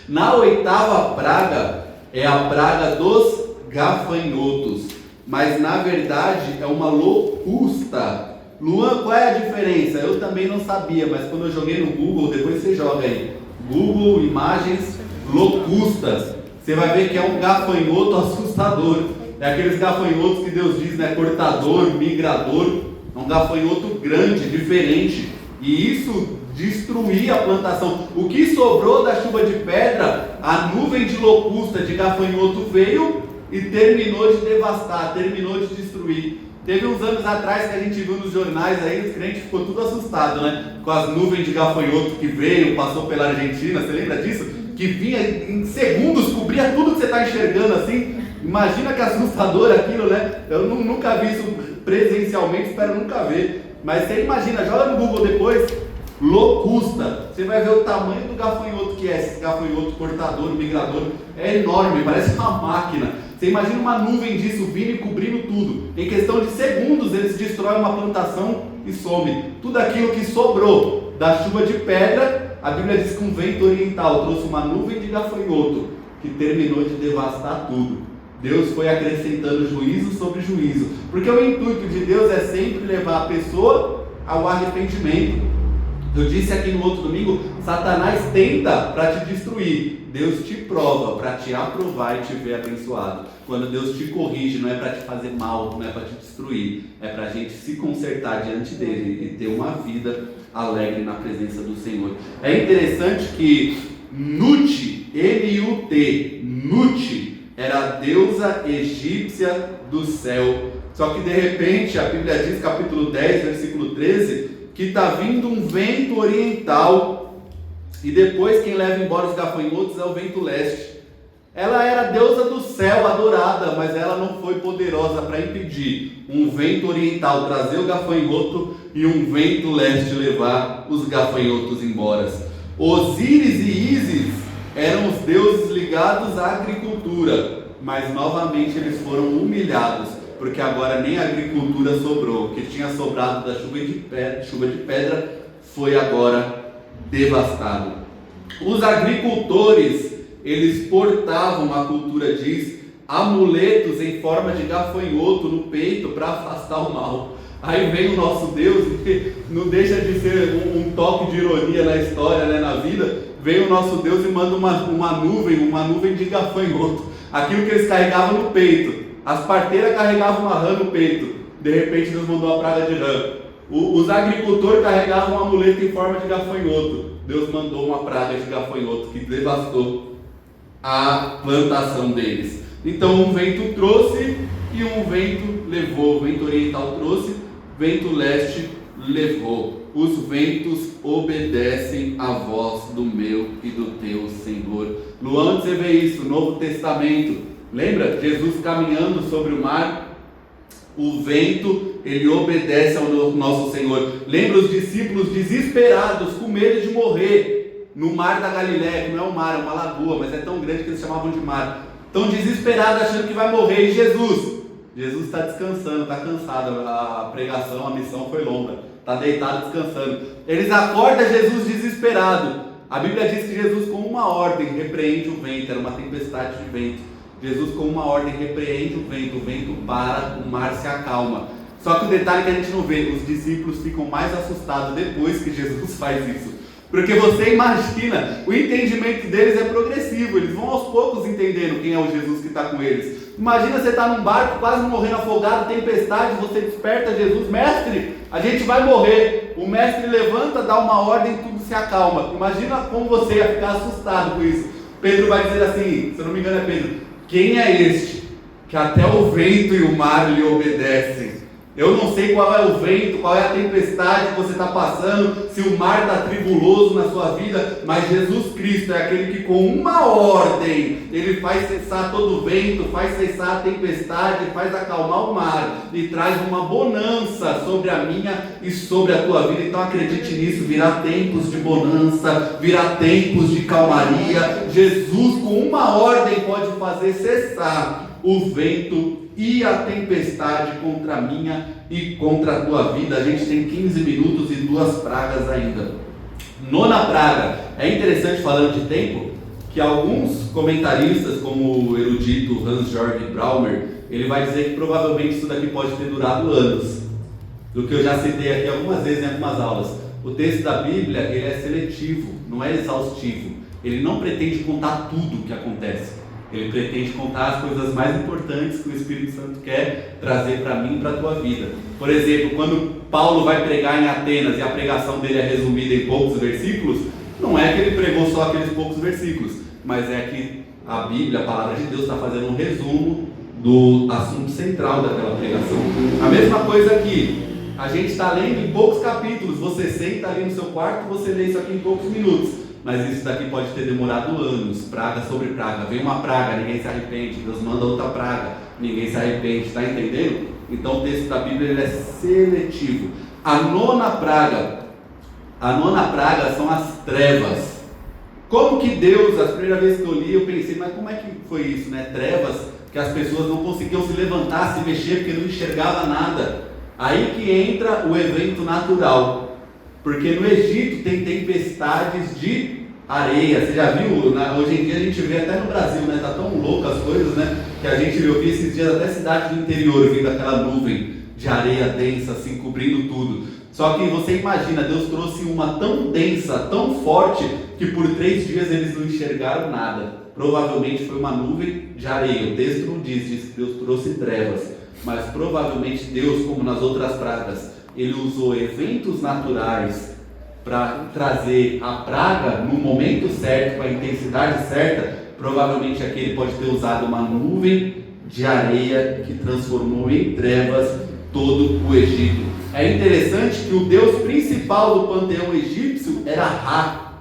Speaker 1: Na 8ª praga é a praga dos gafanhotos, mas na verdade é uma locusta. Luan, qual é a diferença? Eu também não sabia, mas quando eu joguei no Google, depois você joga aí, Google Imagens, locustas, você vai ver que é um gafanhoto assustador. É aqueles gafanhotos que Deus diz, né? Cortador, migrador. É um gafanhoto grande, diferente. E isso destruía a plantação. O que sobrou da chuva de pedra, a nuvem de locusta, de gafanhoto veio e terminou de devastar, terminou de destruir. Teve uns anos atrás que a gente viu nos jornais aí, os crentes ficou tudo assustado, né? Com as nuvens de gafanhoto que veio, passou pela Argentina, você lembra disso? Que vinha em segundos, cobria tudo que você está enxergando assim. Imagina que assustador aquilo, né? Eu nunca vi isso presencialmente, espero nunca ver. Mas você imagina, joga no Google depois, locusta. Você vai ver o tamanho do gafanhoto que é, esse gafanhoto portador, migrador, é enorme, parece uma máquina. Você imagina uma nuvem disso vindo e cobrindo tudo. Em questão de segundos eles destroem uma plantação e some. Tudo aquilo que sobrou da chuva de pedra, a Bíblia diz que um vento oriental trouxe uma nuvem de gafanhoto que terminou de devastar tudo. Deus foi acrescentando juízo sobre juízo, porque o intuito de Deus é sempre levar a pessoa ao arrependimento. Eu disse aqui no outro domingo, Satanás tenta para te destruir, Deus te prova para te aprovar e te ver abençoado. Quando Deus te corrige, não é para te fazer mal, não é para te destruir, é para a gente se consertar diante dele e ter uma vida alegre na presença do Senhor. É interessante que Nut, N-U-T, Nut, era a deusa egípcia do céu. Só que de repente, a Bíblia diz, capítulo 10, versículo 13, que está vindo um vento oriental, e depois quem leva embora os gafanhotos é o vento leste. Ela era a deusa do céu, adorada, mas ela não foi poderosa para impedir um vento oriental trazer o gafanhoto e um vento leste levar os gafanhotos embora. Osíris e Ísis eram os deuses ligados à agricultura, mas novamente eles foram humilhados, porque agora nem a agricultura sobrou. O que tinha sobrado da chuva de pedra foi agora devastado. Os agricultores, eles portavam, a cultura diz, amuletos em forma de gafanhoto no peito para afastar o mal. Aí vem o nosso Deus, e não deixa de ser um toque de ironia na história, né, na vida. Vem o nosso Deus e manda uma nuvem de gafanhoto. Aquilo que eles carregavam no peito. As parteiras carregavam uma rã no peito. De repente Deus mandou a praga de rã. Os agricultores carregavam um amuleto em forma de gafanhoto. Deus mandou uma praga de gafanhoto que devastou a plantação deles. Então um vento trouxe e um vento levou. O vento oriental trouxe, vento leste levou. Os ventos obedecem à voz do meu e do teu Senhor. Luan, você vê isso, Novo Testamento. Lembra? Jesus caminhando sobre o mar. O vento, ele obedece ao nosso Senhor. Lembra os discípulos desesperados, com medo de morrer, no mar da Galileia, que não é um mar, é uma lagoa, mas é tão grande que eles chamavam de mar. Estão desesperados, achando que vai morrer. E Jesus está descansando, está cansado. A pregação, a missão foi longa. Está deitado descansando. Eles acordam Jesus desesperado. A Bíblia diz que Jesus, com uma ordem, repreende o vento. Era uma tempestade de vento. Jesus, com uma ordem, repreende o vento para, o mar se acalma. Só que o detalhe que a gente não vê, os discípulos ficam mais assustados depois que Jesus faz isso. Porque você imagina, o entendimento deles é progressivo, eles vão aos poucos entendendo quem é o Jesus que está com eles. Imagina você estar num barco, quase morrendo afogado, tempestade, você desperta Jesus, mestre, a gente vai morrer. O mestre levanta, dá uma ordem, tudo se acalma. Imagina como você ia ficar assustado com isso. Pedro vai dizer assim, se eu não me engano é Pedro: quem é este que até o vento e o mar lhe obedecem? Eu não sei qual é o vento, qual é a tempestade que você está passando, se o mar está tribuloso na sua vida, mas Jesus Cristo é aquele que, com uma ordem, ele faz cessar todo o vento, faz cessar a tempestade, faz acalmar o mar e traz uma bonança sobre a minha e sobre a tua vida. Então acredite nisso, virá tempos de bonança, virá tempos de calmaria. Jesus, com uma ordem, pode fazer cessar o vento e a tempestade contra a minha e contra a tua vida. A gente tem 15 minutos e 2 pragas ainda. Nona praga. É interessante, falando de tempo, que alguns comentaristas, como o erudito Hans-Georg Braumer, ele vai dizer que provavelmente isso daqui pode ter durado anos. Do que eu já citei aqui algumas vezes em algumas aulas. O texto da Bíblia, ele é seletivo, não é exaustivo. Ele não pretende contar tudo o que acontece. Ele pretende contar as coisas mais importantes que o Espírito Santo quer trazer para mim e para a tua vida. Por exemplo, quando Paulo vai pregar em Atenas e a pregação dele é resumida em poucos versículos, não é que ele pregou só aqueles poucos versículos, mas é que a Bíblia, a palavra de Deus, está fazendo um resumo do assunto central daquela pregação. A mesma coisa aqui, a gente está lendo em poucos capítulos, você senta ali no seu quarto, você lê isso aqui em poucos minutos. Mas isso daqui pode ter demorado anos, praga sobre praga. Vem uma praga, ninguém se arrepende. Deus manda outra praga, ninguém se arrepende. Está entendendo? Então o texto da Bíblia ele é seletivo. A nona praga, A nona praga são as trevas. Como que Deus, a primeira vez que eu li, eu pensei, mas como é que foi isso, né? Trevas, que as pessoas não conseguiam se levantar, se mexer, porque não enxergava nada. Aí que entra o evento natural. Porque no Egito tem tempestades de areia. Você já viu? Hoje em dia a gente vê até no Brasil, né? Tá tão louco as coisas, né? Que a gente viu esses dias até cidade do interior, vindo aquela nuvem de areia densa, assim, cobrindo tudo. Só que você imagina, Deus trouxe uma tão densa, tão forte, que por 3 dias eles não enxergaram nada. Provavelmente foi uma nuvem de areia. O texto não diz que Deus trouxe trevas, mas provavelmente Deus, como nas outras pragas, Ele usou eventos naturais para trazer a praga no momento certo, com a intensidade certa. Provavelmente aqui Ele pode ter usado uma nuvem de areia que transformou em trevas todo o Egito. É interessante que o deus principal do panteão egípcio era Ra.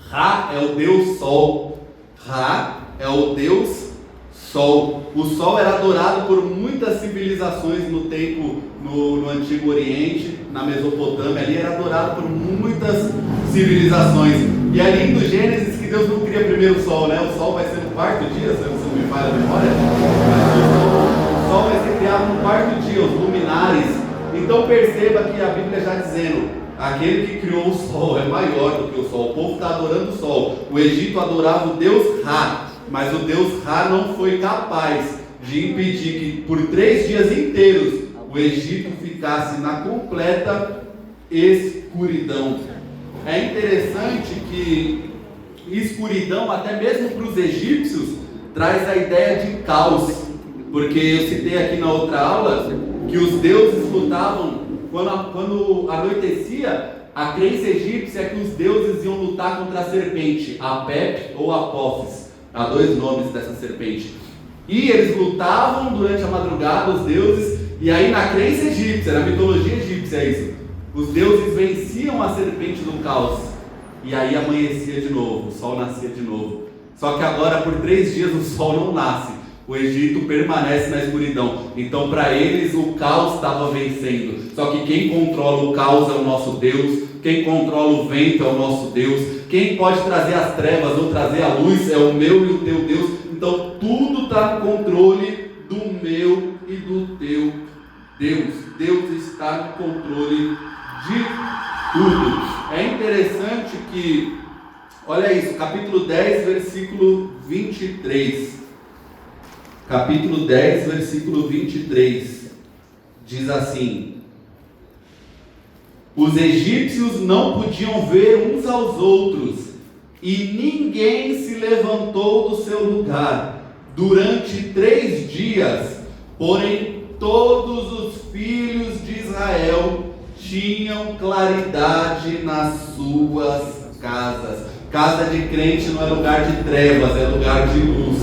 Speaker 1: Ra é o deus Sol. Ra é o deus Sol. O Sol era adorado por muitas civilizações no tempo, no Antigo Oriente, na Mesopotâmia, ali era adorado por muitas civilizações. E ali no Gênesis que Deus não cria primeiro o Sol, né? O Sol vai ser no 4º dia, se não me falha a memória. O Sol vai ser criado no 4º dia, os luminares. Então perceba que a Bíblia já dizendo, aquele que criou o Sol é maior do que o Sol. O povo está adorando o Sol. O Egito adorava o deus Ra, mas o deus Ra não foi capaz de impedir que por 3 dias inteiros o Egito ficasse na completa escuridão. É interessante que escuridão, até mesmo para os egípcios, traz a ideia de caos, porque eu citei aqui na outra aula que os deuses lutavam quando anoitecia. A crença egípcia é que os deuses iam lutar contra a serpente, Apep ou Apófis. Há 2 nomes dessa serpente. E eles lutavam durante a madrugada, os deuses, e aí na crença egípcia, na mitologia egípcia é isso, os deuses venciam a serpente do caos, e aí amanhecia de novo, o sol nascia de novo. Só que agora por 3 dias o sol não nasce, o Egito permanece na escuridão. Então para eles o caos estava vencendo. Só que quem controla o caos é o nosso Deus, quem controla o vento é o nosso Deus, quem pode trazer as trevas ou trazer a luz é o meu e o teu Deus. Então tudo está no controle do meu e do teu Deus. Deus está no controle de tudo. É interessante que, olha isso, capítulo 10, versículo 23. Capítulo 10, versículo 23, diz assim: os egípcios não podiam ver uns aos outros, e ninguém se levantou do seu lugar durante 3 dias, porém todos os filhos de Israel tinham claridade nas suas casas. Casa de crente não é lugar de trevas, é lugar de luz.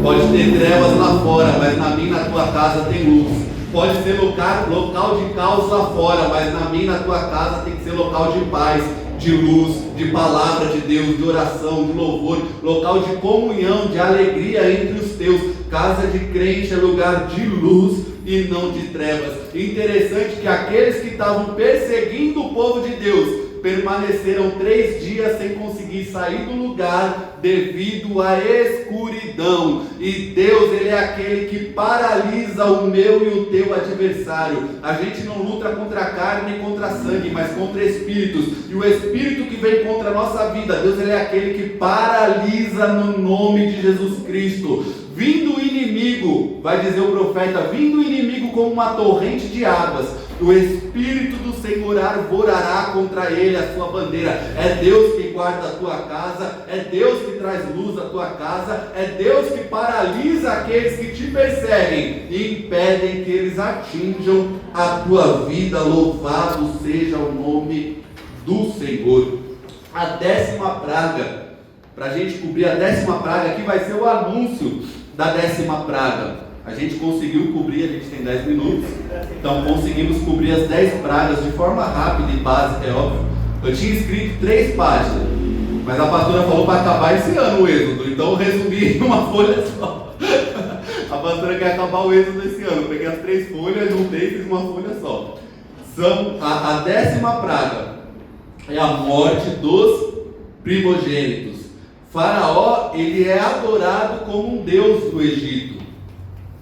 Speaker 1: Pode ter trevas lá fora, mas na minha e na tua casa tem luz. Pode ser local de caos lá fora, mas na minha e na tua casa tem que ser local de paz, de luz, de palavra de Deus, de oração, de louvor, local de comunhão, de alegria entre os teus. Casa de crente é lugar de luz e não de trevas. Interessante que aqueles que estavam perseguindo o povo de Deus permaneceram 3 dias sem conseguir sair do lugar devido à escuridão. E Deus, Ele é aquele que paralisa o meu e o teu adversário. A gente não luta contra a carne nem contra sangue, mas contra espíritos. E o espírito que vem contra a nossa vida, Deus, Ele é aquele que paralisa no nome de Jesus Cristo. Vindo o inimigo, vai dizer o profeta, vindo o inimigo como uma torrente de águas, o Espírito do Senhor arvorará contra ele a sua bandeira. É Deus que guarda a tua casa, é Deus que traz luz à tua casa, é Deus que paralisa aqueles que te perseguem e impedem que eles atinjam a tua vida. Louvado seja o nome do Senhor. A 10ª praga, para a gente cobrir a 10ª praga, aqui vai ser o anúncio da 10ª praga. A gente conseguiu cobrir, a gente tem 10 minutos, então conseguimos cobrir as 10 pragas de forma rápida e básica, é óbvio. Eu tinha escrito 3 páginas, mas a pastora falou para acabar esse ano o êxodo, então eu resumi em uma folha só. A pastora quer acabar o êxodo esse ano, eu peguei as 3 folhas, juntei e fiz uma folha só. São a 10ª praga, é a morte dos primogênitos. Faraó, ele é adorado como um deus do Egito.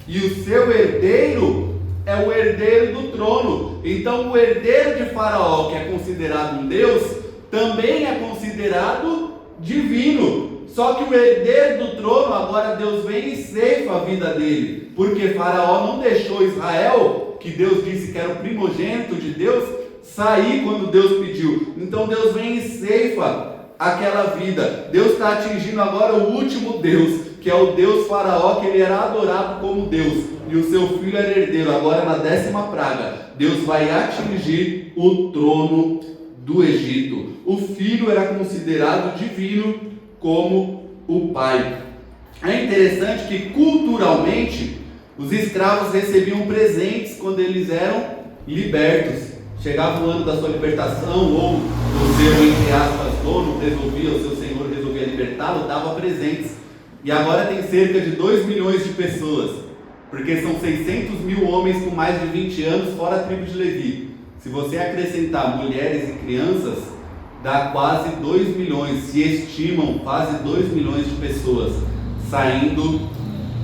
Speaker 1: E o seu herdeiro é o herdeiro do trono. Então o herdeiro de Faraó, que é considerado um deus, também é considerado divino. Só que o herdeiro do trono, agora Deus vem e ceifa a vida dele, porque Faraó não deixou Israel, que Deus disse que era o primogênito de Deus, sair quando Deus pediu. Então Deus vem e ceifa aquela vida. Deus está atingindo agora o último Deus, que é o Deus Faraó, que ele era adorado como Deus, e o seu filho era herdeiro. Agora na 10ª praga, Deus vai atingir o trono do Egito. O filho era considerado divino como o pai. É interessante que culturalmente os escravos recebiam presentes quando eles eram libertos. Chegava o ano da sua libertação, ou o seu, entre aspas, dono resolvia, o seu senhor resolvia libertá-lo, dava presentes. E agora tem cerca de 2 milhões de pessoas, porque são 600 mil homens com mais de 20 anos, fora a tribo de Levi. Se você acrescentar mulheres e crianças, dá quase 2 milhões, se estimam quase 2 milhões de pessoas saindo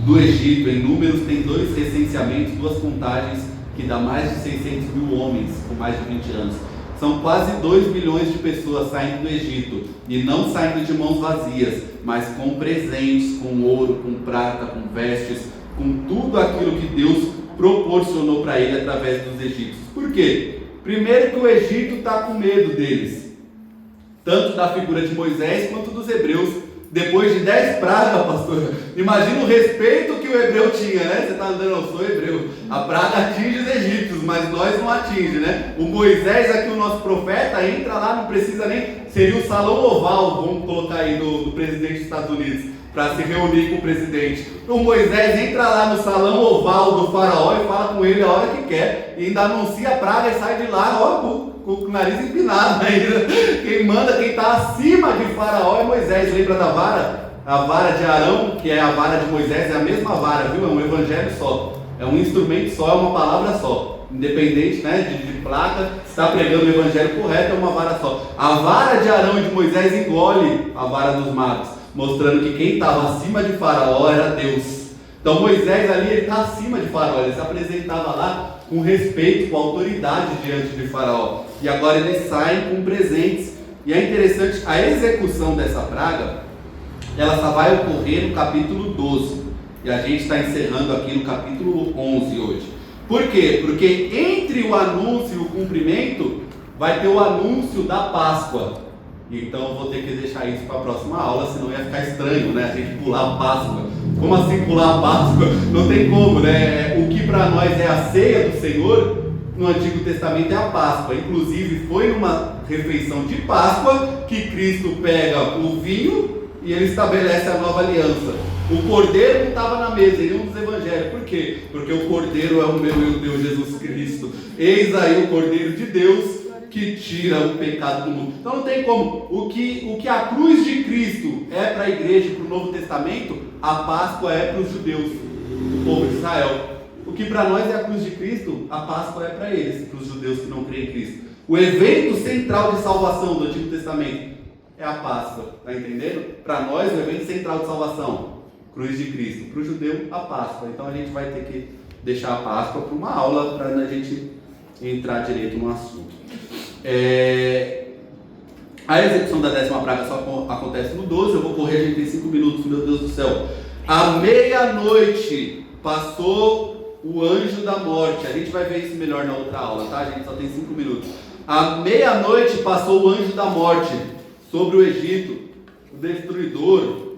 Speaker 1: do Egito. Em números tem 2 recenseamentos, 2 contagens, que dá mais de 600 mil homens com mais de 20 anos. São quase 2 milhões de pessoas saindo do Egito, e não saindo de mãos vazias, mas com presentes, com ouro, com prata, com vestes, com tudo aquilo que Deus proporcionou para ele através dos egípcios. Por quê? Primeiro que o Egito está com medo deles, tanto da figura de Moisés quanto dos hebreus. Depois de 10 pragas, pastor, imagina o respeito que o hebreu tinha, né? Você está andando, eu sou hebreu. A praga atinge os egípcios, mas nós não atinge, né? O Moisés, aqui o nosso profeta, entra lá, não precisa nem... Seria o salão oval, vamos colocar aí, do presidente dos Estados Unidos, para se reunir com o presidente. O Moisés entra lá no salão oval do faraó e fala com ele a hora que quer, e ainda anuncia a praga e sai de lá, ó, com o nariz empinado ainda. Quem manda, quem está acima de Faraó é Moisés. Lembra da vara? A vara de Arão, que é a vara de Moisés, é a mesma vara, viu? É um evangelho só, é um instrumento só, é uma palavra só, independente, né, de placa. Se está pregando o evangelho correto, é uma vara só. A vara de Arão e de Moisés engole a vara dos magos, mostrando que quem estava acima de Faraó era Deus. Então Moisés ali, ele está acima de Faraó, ele se apresentava lá com respeito, com autoridade diante de Faraó. E agora eles saem com presentes. E é interessante, a execução dessa praga, ela só vai ocorrer no capítulo 12. E a gente está encerrando aqui no capítulo 11 hoje. Por quê? Porque entre o anúncio e o cumprimento, vai ter o anúncio da Páscoa. Então eu vou ter que deixar isso para a próxima aula, senão ia ficar estranho, né? A gente pular a Páscoa. Como assim pular a Páscoa? Não tem como, né? O que para nós é a ceia do Senhor, no Antigo Testamento é a Páscoa. Inclusive foi numa refeição de Páscoa que Cristo pega o vinho e ele estabelece a nova aliança. O cordeiro não estava na mesa em nenhum dos evangelhos. Por quê? Porque o cordeiro é o meu e o Deus Jesus Cristo. Eis aí o cordeiro de Deus que tira o pecado do mundo. Então não tem como. O que a cruz de Cristo é para a igreja e para o Novo Testamento, a Páscoa é para os judeus, o povo de Israel. O que para nós é a cruz de Cristo, a Páscoa é para eles, para os judeus que não creem em Cristo. O evento central de salvação do Antigo Testamento é a Páscoa, está entendendo? Para nós, o evento central de salvação, cruz de Cristo. Para o judeu, a Páscoa. Então a gente vai ter que deixar a Páscoa para uma aula, para a gente entrar direito no assunto. A execução da 10ª praga só acontece no 12. Eu vou correr, a gente tem 5 minutos, meu Deus do céu. À meia-noite passou o anjo da morte. A gente vai ver isso melhor na outra aula, tá? A gente só tem 5 minutos. À meia-noite passou o anjo da morte sobre o Egito. O destruidor,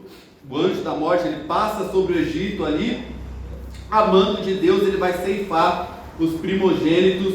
Speaker 1: o anjo da morte, ele passa sobre o Egito ali. A mando de Deus, ele vai ceifar os primogênitos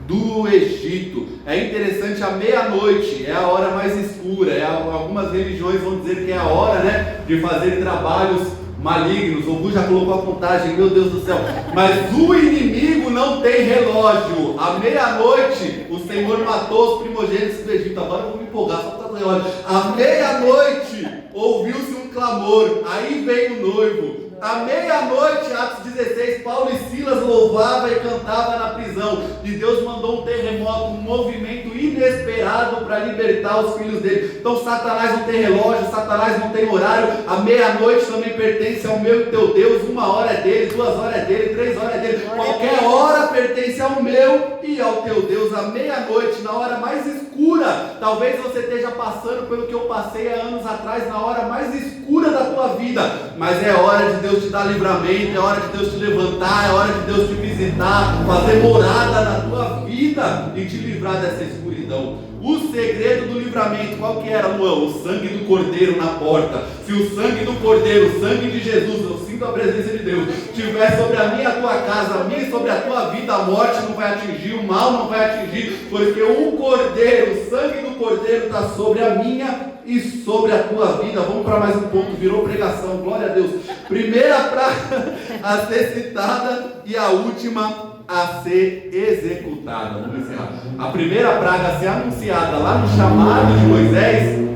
Speaker 1: do Egito. É interessante, a meia-noite é a hora mais escura. Algumas religiões vão dizer que é a hora, né, de fazer trabalhos malignos. O Gu já colocou a contagem, meu Deus do céu. Mas o inimigo não tem relógio. À meia-noite o Senhor matou os primogênitos do Egito. Agora eu vou me empolgar, só para relógio. À meia-noite ouviu-se um clamor. Aí veio o noivo. À meia-noite, Atos 16, Paulo e Silas louvavam e cantavam na prisão. E Deus mandou um terremoto, um movimento inesperado para libertar os filhos dele. Então Satanás não tem relógio, Satanás não tem horário. A meia-noite também pertence ao meu e teu Deus. 1 hora é dele, 2 horas é dele, 3 horas é dele. Qualquer hora pertence ao meu e ao teu Deus. À meia-noite, na hora mais escura, talvez você esteja passando pelo que eu passei há anos atrás, na hora mais escura da tua vida, mas é hora de Deus te dar livramento, é hora de Deus te levantar, é hora de Deus te visitar, fazer morada na tua vida e te livrar dessa escuridão. O segredo do livramento, qual que era, Luan? O sangue do Cordeiro na porta. Se o sangue do Cordeiro, o sangue de Jesus, eu sinto a presença de Deus, estiver sobre a minha e a tua casa, a minha e sobre a tua vida, a morte não vai atingir, o mal não vai atingir, porque o Cordeiro, o sangue do Cordeiro está sobre a minha e sobre a tua vida. Vamos para mais um ponto, virou pregação, glória a Deus. Primeira praga a ser citada e a última a ser executada. Vamos encerrar. A primeira praga a ser anunciada lá no chamado de Moisés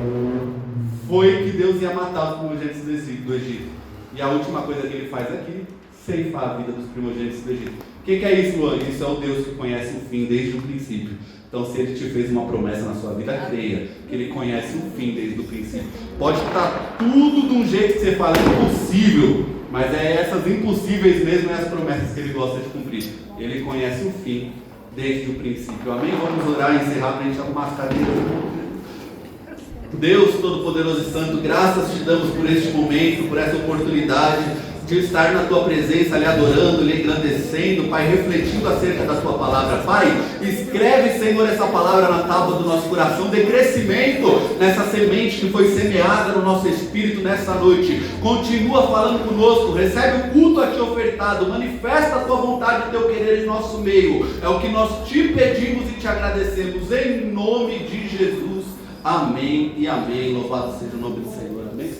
Speaker 1: foi que Deus ia matar os primogênitos do Egito. E a última coisa que ele faz aqui, ceifar a vida dos primogênitos do Egito. O que é isso, Luan? Isso é o Deus que conhece o fim desde o princípio. Então, se Ele te fez uma promessa na sua vida, creia que Ele conhece o fim desde o princípio. Pode estar tudo de um jeito que você fala impossível, mas é essas impossíveis mesmo as promessas que Ele gosta de cumprir. Ele conhece o fim desde o princípio. Amém? Vamos orar e encerrar para a gente arrumar as cadeiras. Deus Todo-Poderoso e Santo, graças te damos por este momento, por essa oportunidade de estar na tua presença, lhe adorando, lhe engrandecendo, Pai, refletindo acerca da tua palavra. Pai, escreve, Senhor, essa palavra na tábua do nosso coração, dê crescimento nessa semente que foi semeada no nosso espírito nessa noite. Continua falando conosco, recebe o culto a ti ofertado, manifesta a tua vontade e o teu querer em nosso meio. É o que nós te pedimos e te agradecemos, em nome de Jesus. Amém e amém. Louvado seja o nome do Senhor. Amém.